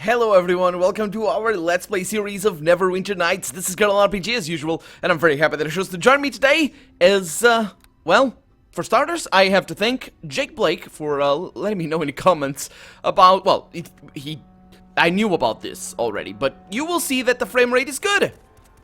Hello everyone, welcome to our Let's Play series of Neverwinter Nights. This is Colonel RPG as usual, and I'm very happy that you're chose to join me today as, well, for starters, I have to thank Jake Blake for letting me know in the comments about, well, I knew about this already, but you will see that the frame rate is good.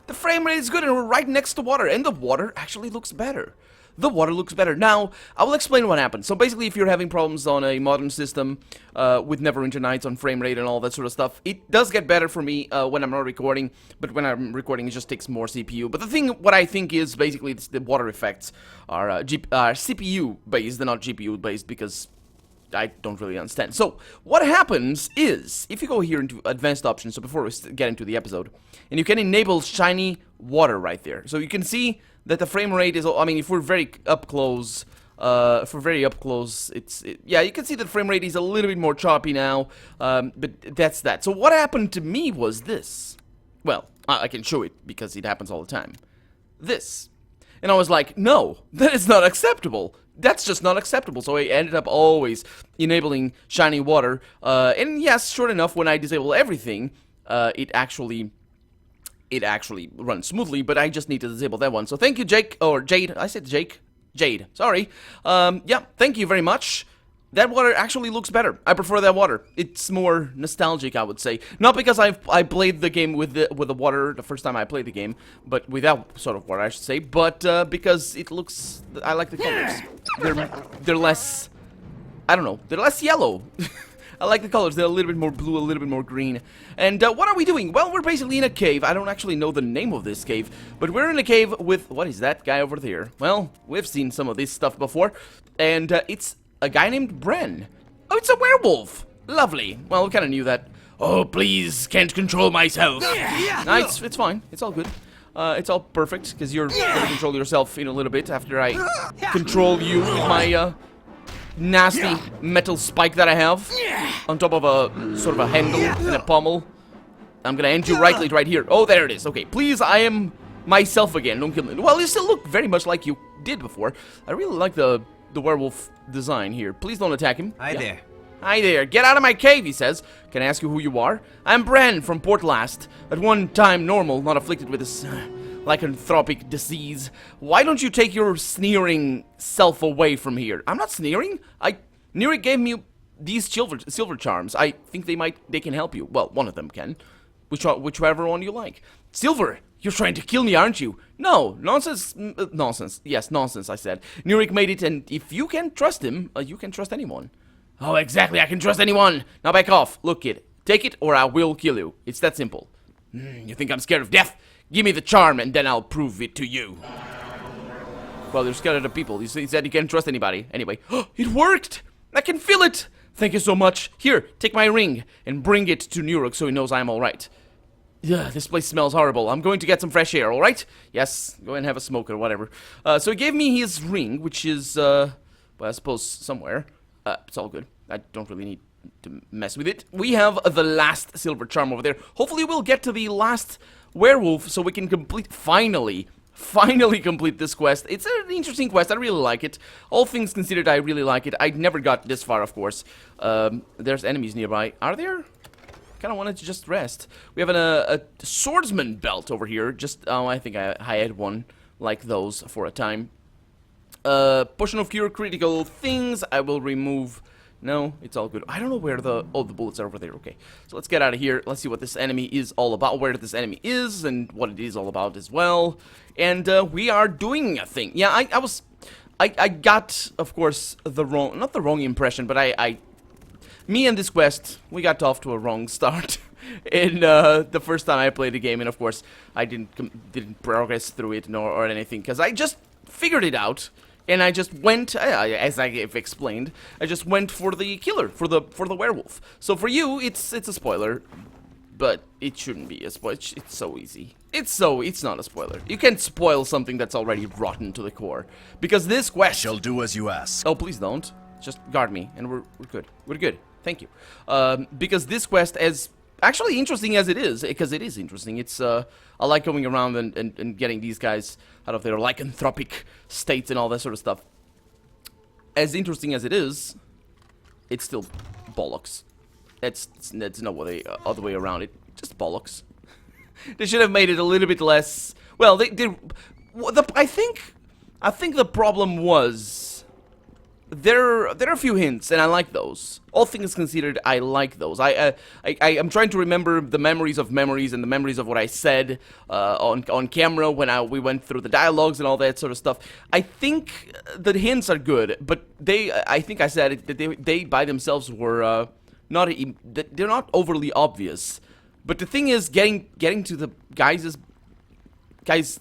The frame rate is good, and we're right next to water, and the water actually looks better. The water looks better. Now, I will explain what happened. So basically, if you're having problems on a modern system with Neverwinter Nights on frame rate and all that sort of stuff, it does get better for me when I'm not recording, but when I'm recording, it just takes more CPU. But the thing, what I think is basically the water effects are CPU-based, they're not GPU-based, because I don't really understand. So, what happens is, if you go here into advanced options, so before we get into the episode, and you can enable shiny water right there. So you can see that the frame rate is, I mean, if we're very up close, yeah, you can see that the frame rate is a little bit more choppy now, but that's that. So what happened to me was this. Well, I can show it, because it happens all the time. This. And I was like, no, that is not acceptable. That's just not acceptable. So I ended up always enabling shiny water, and yes, sure enough, when I disable everything, it actually runs smoothly, but I just need to disable that one. So thank you, Jake, or Jade. I said Jake. Jade, sorry. Yeah, thank you very much. That water actually looks better. I prefer that water. It's more nostalgic, I would say. Not because I played the game with the water the first time I played the game, but without sort of water, I should say. But because it looks, I like the colors. They're less, I don't know. They're less yellow. I like the colors. They're a little bit more blue, a little bit more green. And what are we doing? Well, we're basically in a cave. I don't actually know the name of this cave, but we're in a cave with, what is that guy over there? Well, we've seen some of this stuff before, and it's a guy named Bren. Oh, it's a werewolf. Lovely. Well, we kind of knew that. Oh, please, can't control myself. Nice, it's fine. It's all good. It's all perfect, because you're going to control yourself in a little bit after I control you with my, nasty metal spike that I have on top of a sort of a handle and a pommel. I'm gonna end you right here. Oh, there it is. Okay, please, I am myself again. Don't kill me. Well, you still look very much like you did before. I really like the werewolf design here. Please don't attack him. Hi there. Hi there. Get out of my cave, he says. Can I ask you who you are? I'm Bren from Port Last. At one time normal, not afflicted with this lycanthropic disease. Why don't you take your sneering self away from here? I'm not sneering. Nerik gave me these silver charms. I think they can help you. Well, one of them can. Whichever one you like. Silver, you're trying to kill me, aren't you? No, nonsense. Nonsense. Yes, nonsense, I said. Nerik made it, and if you can trust him, you can trust anyone. Oh, exactly, I can trust anyone. Now back off. Look, kid, take it or I will kill you. It's that simple. You think I'm scared of death? Give me the charm, and then I'll prove it to you. Well, you're scared of the people. He said you can't trust anybody. Anyway, it worked! I can feel it! Thank you so much. Here, take my ring, and bring it to Nerik so he knows I'm alright. Yeah, this place smells horrible. I'm going to get some fresh air, alright? Yes, go and have a smoke or whatever. So he gave me his ring, which is, well, I suppose somewhere. It's all good. I don't really need to mess with it. We have the last silver charm over there. Hopefully we'll get to the last werewolf so we can finally complete this quest. It's an interesting quest. I really like it. All things considered, I really like it. I never got this far, of course. There's enemies nearby. Are there? Kind of wanted to just rest. We have a swordsman belt over here. I think I had one like those for a time. Potion of cure critical things. I will remove. No, it's all good. I don't know where the bullets are over there. Okay, so let's get out of here. Let's see what this enemy is all about, where this enemy is, and what it is all about as well. And we are doing a thing. Yeah, I got, of course, not the wrong impression, but me and this quest, we got off to a wrong start in the first time I played the game, and of course, I didn't progress through it or anything, because I just figured it out. And I just went, as I've explained, I just went for the killer, for the werewolf. So for you, it's a spoiler, but it shouldn't be a spoiler. It's so easy. It's not a spoiler. You can't spoil something that's already rotten to the core, because this quest shall do as you ask. Oh, please don't. Just guard me, and we're good. We're good. Thank you. Because this quest, as actually interesting as it is, because it is interesting. It's I like going around and getting these guys out of their lycanthropic states and all that sort of stuff. As interesting as it is, it's still bollocks. That's no way, other way around it. Just bollocks. They should have made it a little bit less. Well, I think the problem was there are a few hints, and I like those. All things considered, I like those. I'm trying to remember the memories of memories and the memories of what I said on camera when we went through the dialogues and all that sort of stuff. I think the hints are good, but I think I said it, that they by themselves were they're not overly obvious. But the thing is, getting to the guys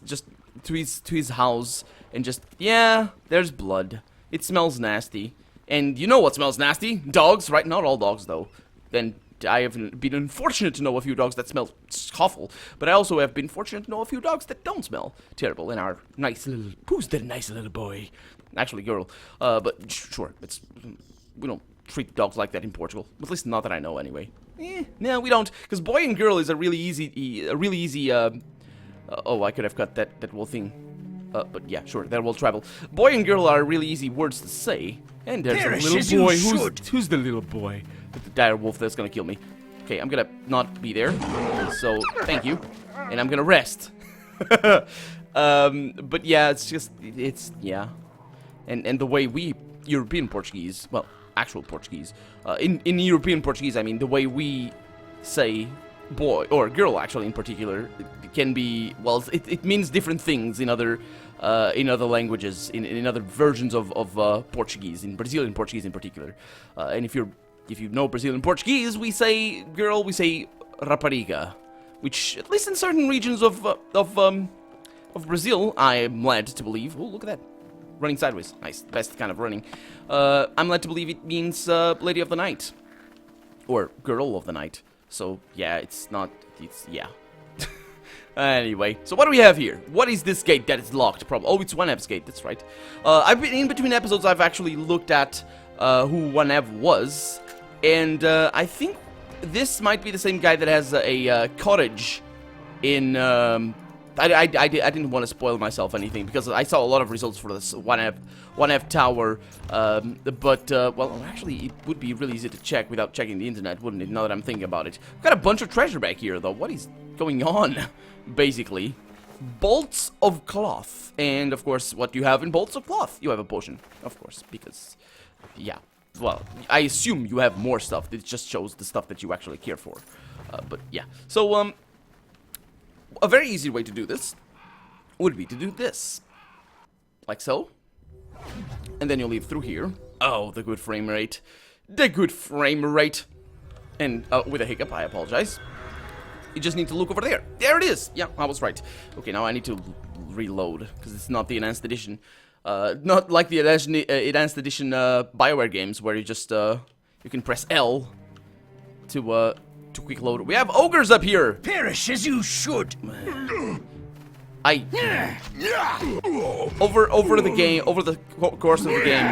just to his house and just, yeah, there's blood. It smells nasty. And you know what smells nasty? Dogs, right? Not all dogs, though. And I have been unfortunate to know a few dogs that smell awful. But I also have been fortunate to know a few dogs that don't smell terrible. And our nice little... Who's that nice little boy? Actually, girl. But sure, we don't treat dogs like that in Portugal. At least not that I know, anyway. No, we don't. Because boy and girl is a really easy... oh, I could have cut that whole thing. But yeah, sure, that will travel. Boy and girl are really easy words to say. And there's a little boy. Who's the little boy? The dire wolf that's gonna kill me. Okay, I'm gonna not be there. So, thank you. And I'm gonna rest. But yeah, yeah. And the way we, European Portuguese, well, actual Portuguese, in European Portuguese, I mean, the way we say boy, or girl actually in particular, it can be, well, it means different things in other languages, in other versions of Portuguese, in Brazilian Portuguese in particular. And if you know Brazilian Portuguese, we say girl, we say rapariga, which at least in certain regions of Brazil, I am led to believe. Oh, look at that, running sideways, nice, best kind of running. I'm led to believe it means lady of the night, or girl of the night. So, yeah, yeah. Anyway, so what do we have here? What is this gate that is locked? Oh, it's Wanev's gate, that's right. I've been, in between episodes, I've actually looked at who Wanev was, and I think this might be the same guy that has a cottage in, I didn't want to spoil myself anything, because I saw a lot of results for this Wanev Tower, but, well, actually, it would be really easy to check without checking the internet, wouldn't it, now that I'm thinking about it. We've got a bunch of treasure back here, though. What is going on, basically? Bolts of cloth. And, of course, what do you have in bolts of cloth? You have a potion, of course, because, yeah. Well, I assume you have more stuff. It just shows the stuff that you actually care for. But, yeah. So, a very easy way to do this would be to do this. Like so. And then you'll leave through here. Oh, the good frame rate. The good frame rate. And with a hiccup, I apologize. You just need to look over there. There it is. Yeah, I was right. Okay, now I need to reload, because it's not the enhanced edition. Not like the enhanced edition BioWare games, where you just, you can press L to quick load. We have ogres up here! Perish as you should! Over the game, over the course of the game,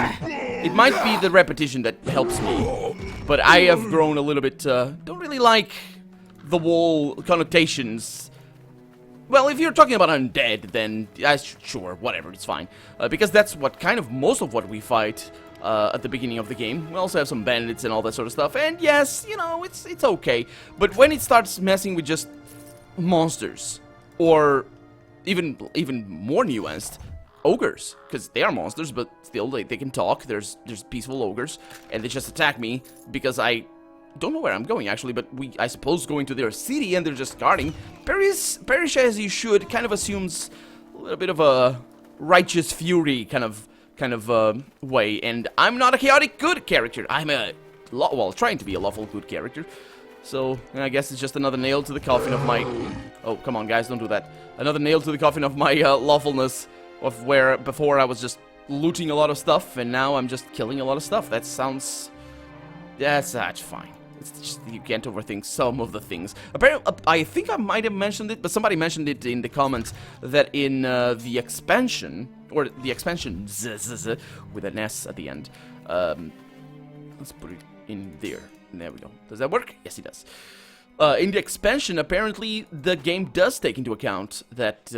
it might be the repetition that helps me, but I have grown a little bit, don't really like the whole connotations. Well, if you're talking about undead, then sure, whatever, it's fine. Because that's what kind of most of what we fight at the beginning of the game. We also have some bandits and all that sort of stuff, and yes, you know, it's okay. But when it starts messing with just monsters, or even more nuanced, ogres, because they are monsters, but still they can talk. There's peaceful ogres, and they just attack me because I don't know where I'm going actually, but I suppose going to their city and they're just guarding. Perish as you should kind of assumes a little bit of a righteous fury kind of way, and I'm not a chaotic good character. I'm trying to be a lawful good character. So I guess it's just another nail to the coffin of my... Oh, come on guys, don't do that. Another nail to the coffin of my lawfulness, of where before I was just looting a lot of stuff, and now I'm just killing a lot of stuff. That sounds... that's fine. It's just, you can't overthink some of the things. Apparently, I think I might have mentioned it, but somebody mentioned it in the comments, that in the expansion, or the expansion with an S at the end. Let's put it in there. There we go. Does that work? Yes, it does. In the expansion, apparently, the game does take into account that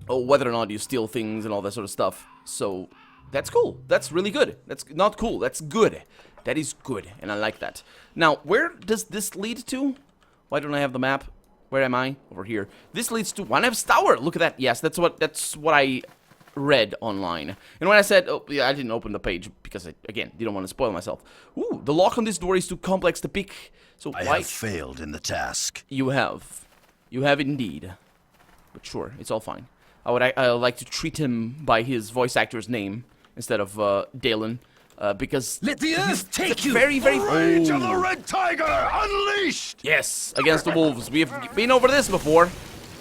whether or not you steal things and all that sort of stuff. So, that's cool. That's really good. That's not cool. That's good. That is good, and I like that. Now, where does this lead to? Why don't I have the map? Where am I? Over here. This leads to Wanev's Tower. Look at that. Yes, that's what I read online. And when I said, oh, yeah, I didn't open the page because I, again, didn't want to spoil myself. Ooh, the lock on this door is too complex to pick. So I have failed in the task. You have. You have indeed. But sure, it's all fine. I would like to treat him by his voice actor's name instead of Dalen. Because let the earth take you. Very, very. Rage of the Red Tiger unleashed. Yes, against the wolves. We have been over this before.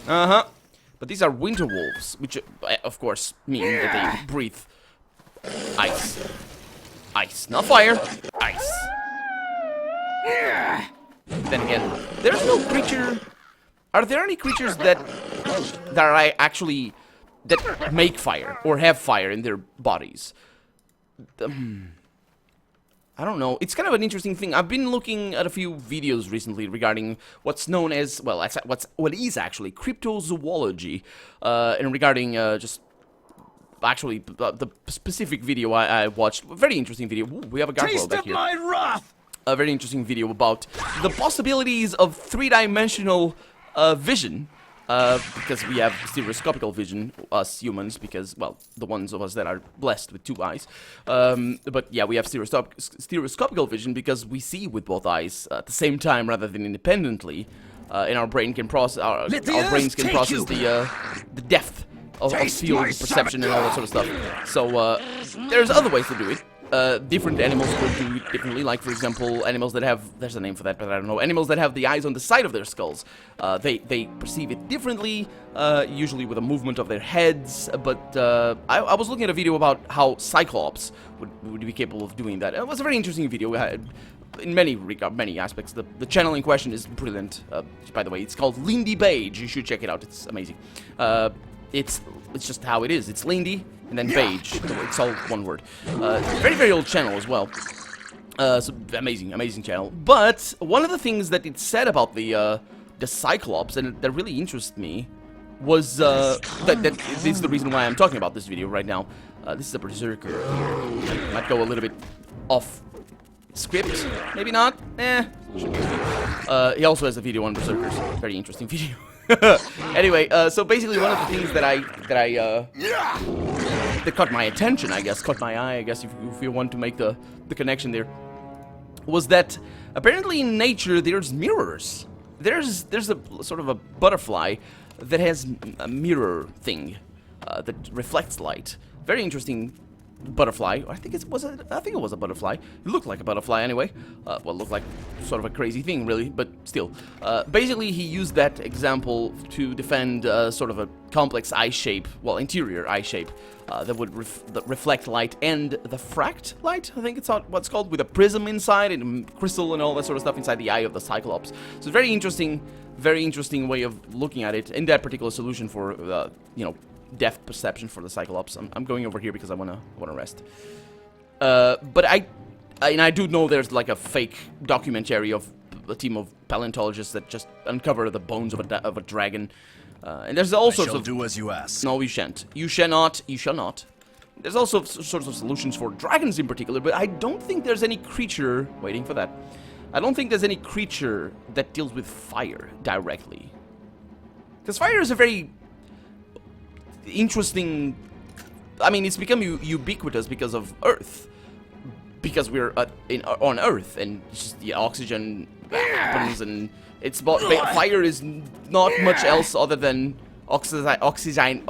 But these are winter wolves, which, of course, mean that they breathe ice. Ice, not fire. Ice. Then again, there's no creature. Are there any creatures that are actually that make fire or have fire in their bodies? I don't know. It's kind of an interesting thing. I've been looking at a few videos recently regarding what's known as, well, what is actually cryptozoology, and regarding just actually the specific video I watched. A very interesting video. Ooh, we have a gargoyle back here. My wrath. A very interesting video about the possibilities of three-dimensional vision. Because we have stereoscopical vision, us humans, because, well, the ones of us that are blessed with 2 eyes. But yeah, we have stereoscopical vision because we see with both eyes at the same time rather than independently, and our brain can process our brains can process the depth of field perception and all that sort of stuff. So there's other ways to do it. Different animals will do it differently, like, for example, animals that have, there's a name for that, but I don't know, animals that have the eyes on the side of their skulls. They perceive it differently, usually with a movement of their heads, but I was looking at a video about how Cyclops would be capable of doing that. It was a very interesting video. In many aspects. The channel in question is brilliant, by the way. It's called Lindy Beige. You should check it out. It's amazing. It's just how it is. It's Lindy and then Beige. It's all one word. Very, very old channel as well. So amazing channel. But one of the things that it said about the Cyclops, and that really interests me, was that is the reason why I'm talking about this video right now. This is a berserker here. Might go a little bit off script, maybe not. He also has a video on berserkers. Very interesting video. Anyway, so basically one of the things that caught my attention, I guess, caught my eye, I guess, if you want to make the connection there, was that apparently in nature there's mirrors. There's a sort of a butterfly that has a mirror thing that reflects light. Very interesting butterfly. I think it was a butterfly. It looked like a butterfly anyway. Well, looked like sort of a crazy thing, really, but still. Basically, he used that example to defend sort of a complex eye shape, well, interior eye shape, that would reflect light and the fract light, I think it's what's called, with a prism inside and crystal and all that sort of stuff inside the eye of the Cyclops. So very interesting way of looking at it in that particular solution for, you know, depth perception for the Cyclops. I'm going over here because I wanna rest. But I do know there's like a fake documentary of a team of paleontologists that just uncover the bones of a dragon. And there's all sorts of. Do as you ask. No, you shan't. You shall not. You shall not. There's also sorts of solutions for dragons in particular, but I don't think there's any creature. Waiting for that. I don't think there's any creature that deals with fire directly. Because fire is a very interesting. I mean, it's become ubiquitous because of Earth, because we're on Earth, and it's just the oxygen happens, and it's about fire is not much else other than oxygenation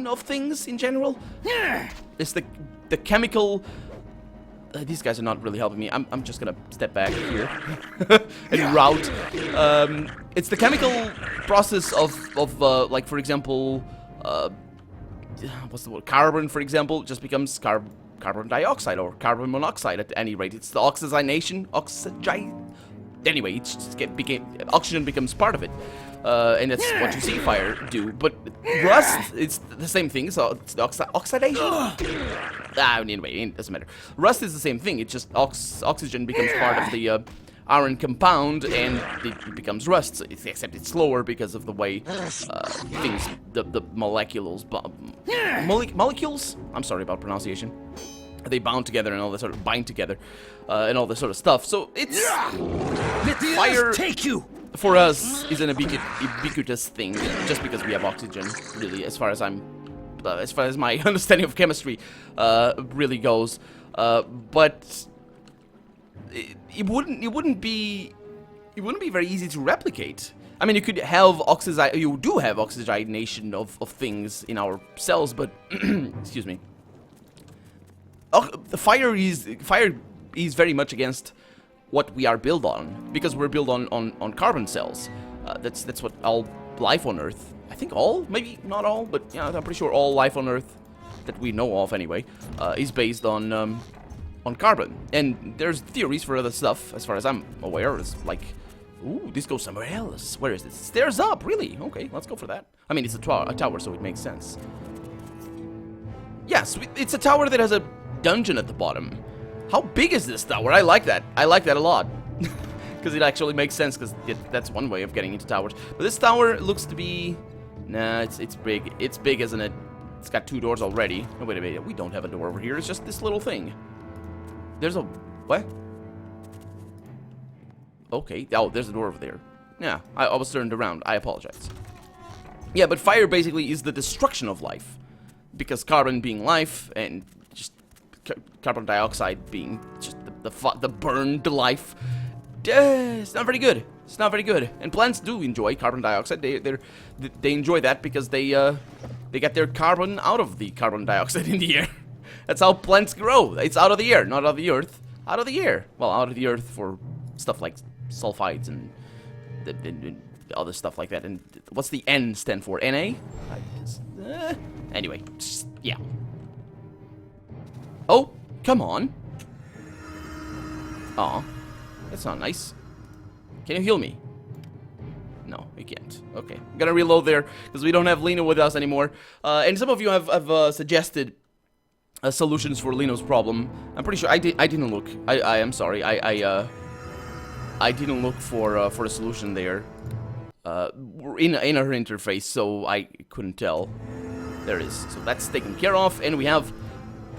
of things in general. It's the chemical. These guys are not really helping me. I'm just gonna step back here and route. It's the chemical process of like, for example, what's the word? Carbon, for example, just becomes carbon dioxide or carbon monoxide. At any rate, it's the oxidation. Anyway, it's just oxygen becomes part of it, and that's what you see fire do. But rust, it's the same thing. So it's the oxidation. Anyway, it doesn't matter. Rust is the same thing. It's just oxygen becomes part of the iron compound, and it becomes rust. So except it's slower because of the way things, the molecules. I'm sorry about pronunciation. they bound together and all this sort of bind together and all this sort of stuff. So it's Let the fire earth take you. for us is an ubiquitous thing, just because we have oxygen. Really, as far as my understanding of chemistry really goes, but it wouldn't be very easy to replicate. I mean, you could have you do have oxygenation of things in our cells, but excuse me. The fire is very much against what we are built on, because we're built on carbon cells. That's what all life on Earth, I think all, maybe not all, but yeah, I'm pretty sure all life on Earth that we know of anyway, is based on carbon. And there's theories for other stuff, as far as I'm aware. It's like, ooh, this goes somewhere else. Where is this? Stairs up, really? Okay, let's go for that. I mean, it's a tower, so it makes sense. Yes, it's a tower that has a dungeon at the bottom. How big is this tower? I like that. I like that a lot. Because it actually makes sense, because that's one way of getting into towers. But this tower looks to be... Nah, it's big. It's big, isn't it? It's got 2 doors already. Oh, wait a minute. We don't have a door over here. It's just this little thing. There's a... What? Okay. Oh, there's a door over there. Yeah, I was turned around. I apologize. Yeah, but fire basically is the destruction of life. Because carbon being life, and just carbon dioxide being just the burned life. It's not very good. It's not very good. And plants do enjoy carbon dioxide. They enjoy that because they get their carbon out of the carbon dioxide in the air. That's how plants grow. It's out of the air, not out of the earth. Out of the air. Well, out of the earth for stuff like sulfides and other stuff like that. And what's the N stand for? Na? Anyway, yeah. Oh, come on. Aw, that's not nice. Can you heal me? No, you can't. Okay, I'm gonna reload there because we don't have Lena with us anymore. And some of you have suggested solutions for Leno's problem. I'm pretty sure I didn't look. I am sorry. I didn't look for a solution there. In her interface, so I couldn't tell. There it is. So that's taken care of, and we have...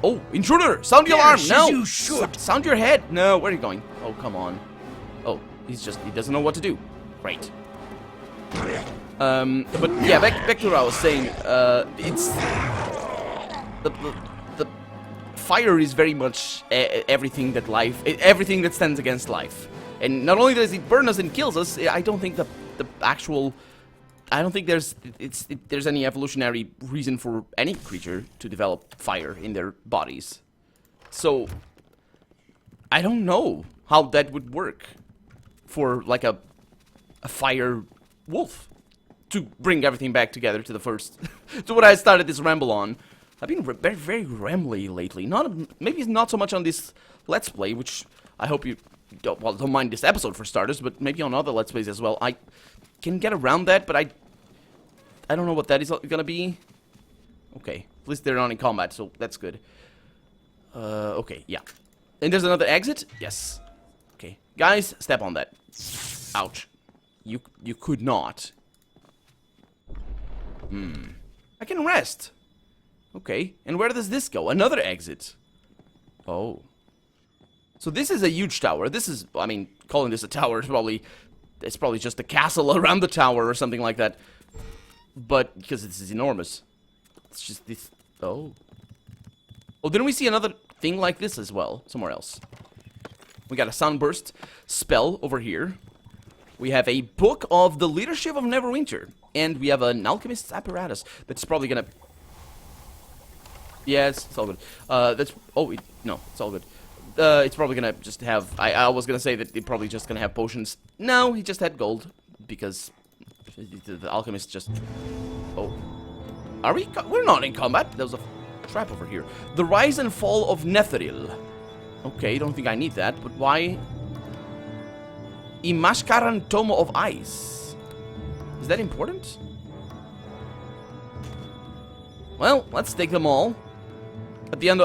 Oh, intruder! Sound the alarm! No! You should. Sound your head! No, where are you going? Oh, come on. Oh, he doesn't know what to do. Great. But yeah, back to what I was saying. It's... The fire is very much everything that stands against life. And not only does it burn us and kills us, I don't think there's any evolutionary reason for any creature to develop fire in their bodies. So I don't know how that would work for like a fire wolf to bring everything back together to the first to what I started this ramble on. I've been very, very rambly lately. Maybe not so much on this Let's Play, which I hope you don't mind this episode for starters, but maybe on other Let's Plays as well. I can get around that, but I don't know what that is gonna be. Okay, at least they're not in combat, so that's good. Okay, yeah. And there's another exit? Yes. Okay, guys, step on that. Ouch. You could not. I can rest. Okay, and where does this go? Another exit. Oh. So this is a huge tower. This is, I mean, calling this a tower is it's probably just a castle around the tower or something like that. But, because this is enormous. It's just this, oh. Oh, didn't we see another thing like this as well, somewhere else? We got a sunburst spell over here. We have a book of the leadership of Neverwinter. And we have an alchemist's apparatus that's probably gonna... Yeah, it's all good. No, it's all good. It's probably gonna just have... I was gonna say that it's probably just gonna have potions. No, he just had gold. Because the alchemist just... Oh. Are we... We're not in combat. There was a trap over here. The rise and fall of Netheril. Okay, don't think I need that. But why... Imashkaran Tomo of Ice. Is that important? Well, let's take them all. At the end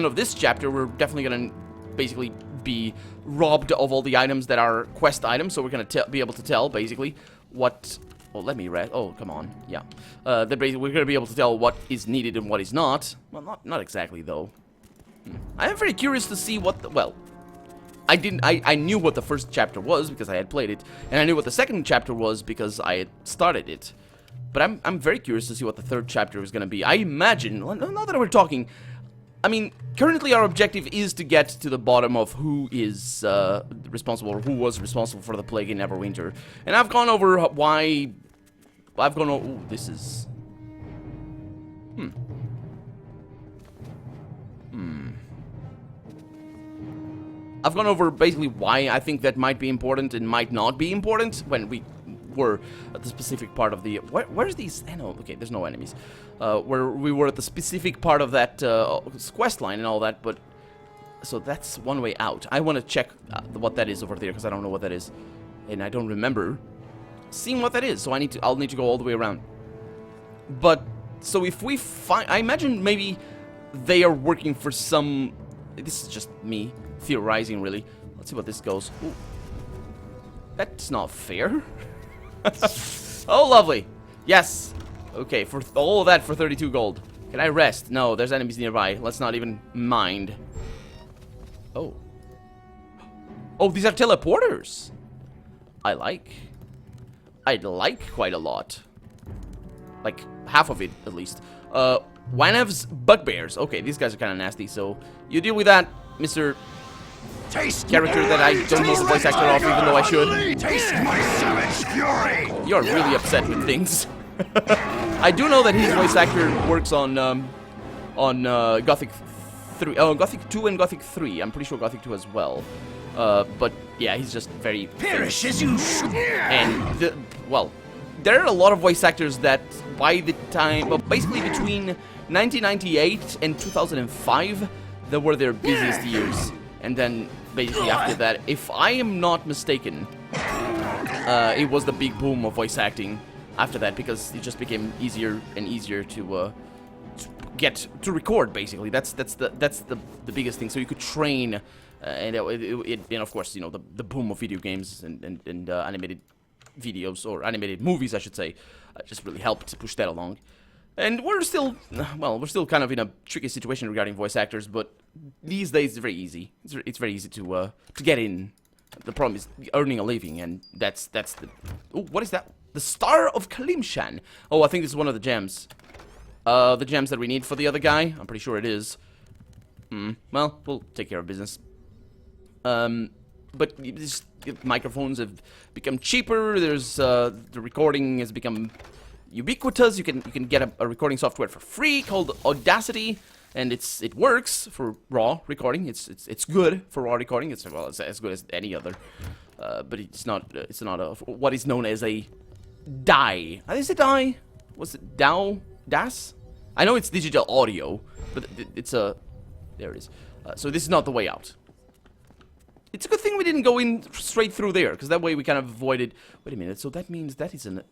of this chapter, we're definitely gonna basically be robbed of all the items that are quest items. So we're gonna be able to tell basically what. Well, let me read. Oh, come on. Yeah. We're gonna be able to tell what is needed and what is not. Well, not exactly though. I am very curious to see what the, well, I knew what the first chapter was because I had played it, and I knew what the second chapter was because I had started it. But I'm very curious to see what the third chapter is going to be. I imagine, now that we're talking, I mean, currently our objective is to get to the bottom of who is responsible, or who was responsible for the plague in Neverwinter. And I've gone over why, I've gone over, ooh, this is, I've gone over basically why I think that might be important and might not be important when we were at the specific part of the... Where's these... I know, okay, there's no enemies. Where we were at the specific part of that quest line and all that, but... So that's one way out. I want to check what that is over there, because I don't know what that is. And I don't remember seeing what that is, so I'll need to go all the way around. But, so if we find... I imagine maybe they are working for some... This is just me theorizing, really. Let's see what this goes. Ooh. That's not fair. Oh, lovely. Yes. Okay, for all of that for 32 gold. Can I rest? No, there's enemies nearby. Let's not even mind. Oh. Oh, these are teleporters. I'd like quite a lot. Like, half of it, at least. Wanev's bugbears. Okay, these guys are kind of nasty, so you deal with that, Mr. Character that I don't know the voice actor of, even though I should. Taste my savage fury. You're really upset with things. I do know that his voice actor works on Gothic 3, Gothic 2 and Gothic 3. I'm pretty sure Gothic 2 as well. But yeah, he's just very Perish as you should. And well, there are a lot of voice actors that by the time, well, basically between 1998 and 2005, that were their busiest years. And then, basically after that, if I am not mistaken, it was the big boom of voice acting after that, because it just became easier and easier to get to record. Basically, that's the biggest thing. So you could train, and of course, you know, the boom of video games and animated videos, or animated movies, I should say, just really helped to push that along. And we're still, well, we're still kind of in a tricky situation regarding voice actors, but these days it's very easy. It's very easy to get in. The problem is earning a living, and that's the... Oh, what is that? The Star of Kalimshan. Oh, I think this is one of the gems. The gems that we need for the other guy. I'm pretty sure it is. Well, we'll take care of business. But these microphones have become cheaper. There's the recording has become ubiquitous. You can get a recording software for free called Audacity, and it works for raw recording. It's good for raw recording. It's as good as any other, but it's not what is known as a DAI. Is it DAI? Was it DAO? DAS? I know it's digital audio, but it's a there it is. So this is not the way out. It's a good thing we didn't go in straight through there, because that way we kind of avoided. Wait a minute. So that means that is an.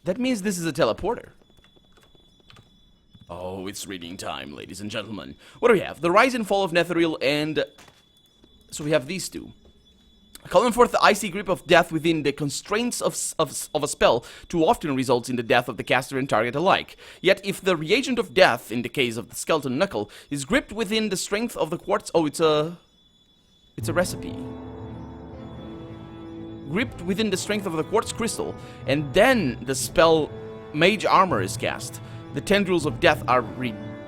That means this is a teleporter. Oh, it's reading time, ladies and gentlemen. What do we have? The Rise and Fall of Netheril, and... So we have these two. Calling forth the icy grip of death within the constraints of a spell too often results in the death of the caster and target alike. Yet if the reagent of death, in the case of the skeleton knuckle, is gripped within the strength of the quartz... Oh, it's a recipe. Gripped within the strength of the quartz crystal, and then the spell Mage Armor is cast. The tendrils of death are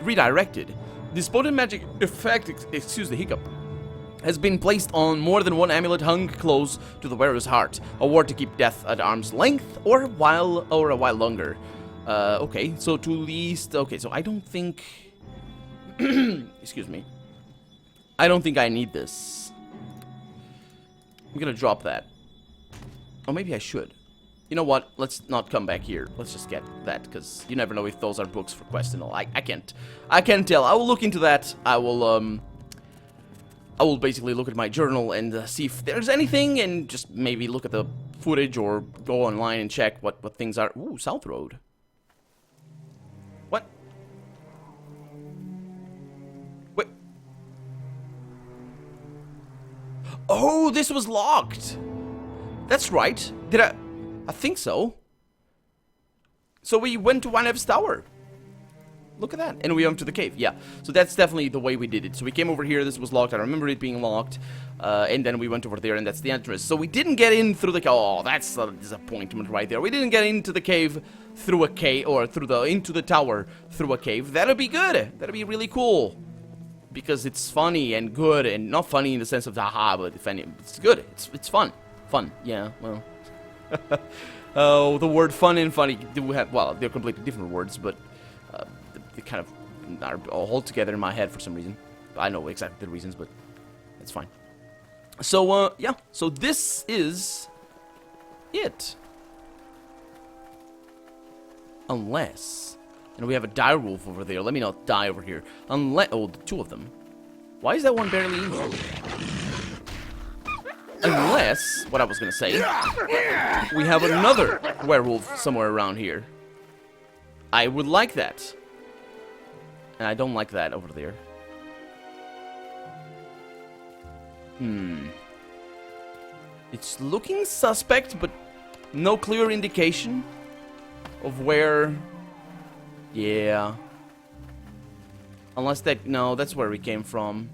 redirected. This potent magic effect, excuse the hiccup, has been placed on more than one amulet hung close to the wearer's heart. A ward to keep death at arm's length or a while longer. Okay, so to least... Okay, so I don't think... excuse me. I don't think I need this. I'm gonna drop that. Or maybe I should. You know what? Let's not come back here. Let's just get that, because you never know if those are books for quest and all. I can't tell. I will look into that. I will basically look at my journal and see if there's anything, and just maybe look at the footage or go online and check what things are. Ooh, South Road. What? Wait. Oh, this was locked. That's right. Did I think so. So we went to Wanev's tower. look at that. And we went to the cave, yeah. So that's definitely the way we did it. So we came over here, this was locked, I remember it being locked. And then we went over there, and that's the entrance. So we didn't get in through the... Oh, that's a disappointment right there. We didn't get into the cave through a cave, or into the tower through a cave. That'd be good. That'd be really cool. Because it's funny and good, and not funny in the sense of haha, but it's good. It's fun. Fun, yeah, well. Oh, the word fun and funny do have, well, they're completely different words, but they kind of are all together in my head for some reason. I know exactly the reasons, but it's fine. So, yeah, so this is it. Unless, and we have a dire wolf over there. Let me not die over here. Unless, oh, the two of them. Why is that one barely in here? Unless, what I was gonna say, we have another werewolf somewhere around here. I would like that. And I don't like that over there. It's looking suspect, but no clear indication of where... Yeah. Unless that... No, that's where we came from.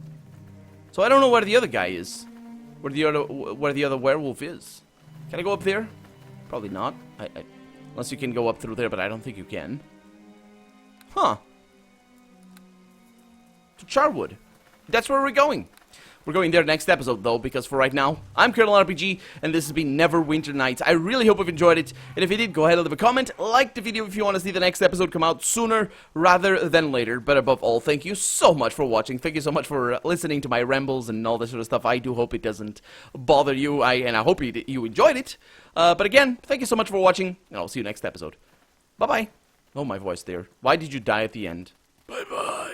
So I don't know where the other guy is. Where the other werewolf is. Can I go up there? Probably not. Unless you can go up through there, but I don't think you can. Huh. To Charwood. That's where we're going. We're going there next episode, though, because for right now, I'm Colonel RPG, and this has been Neverwinter Nights. I really hope you've enjoyed it, and if you did, go ahead and leave a comment, like the video if you want to see the next episode come out sooner rather than later. But above all, thank you so much for watching. Thank you so much for listening to my rambles and all this sort of stuff. I do hope it doesn't bother you, and I hope you enjoyed it. But again, thank you so much for watching, and I'll see you next episode. Bye-bye. Oh, my voice there. Why did you die at the end? Bye-bye.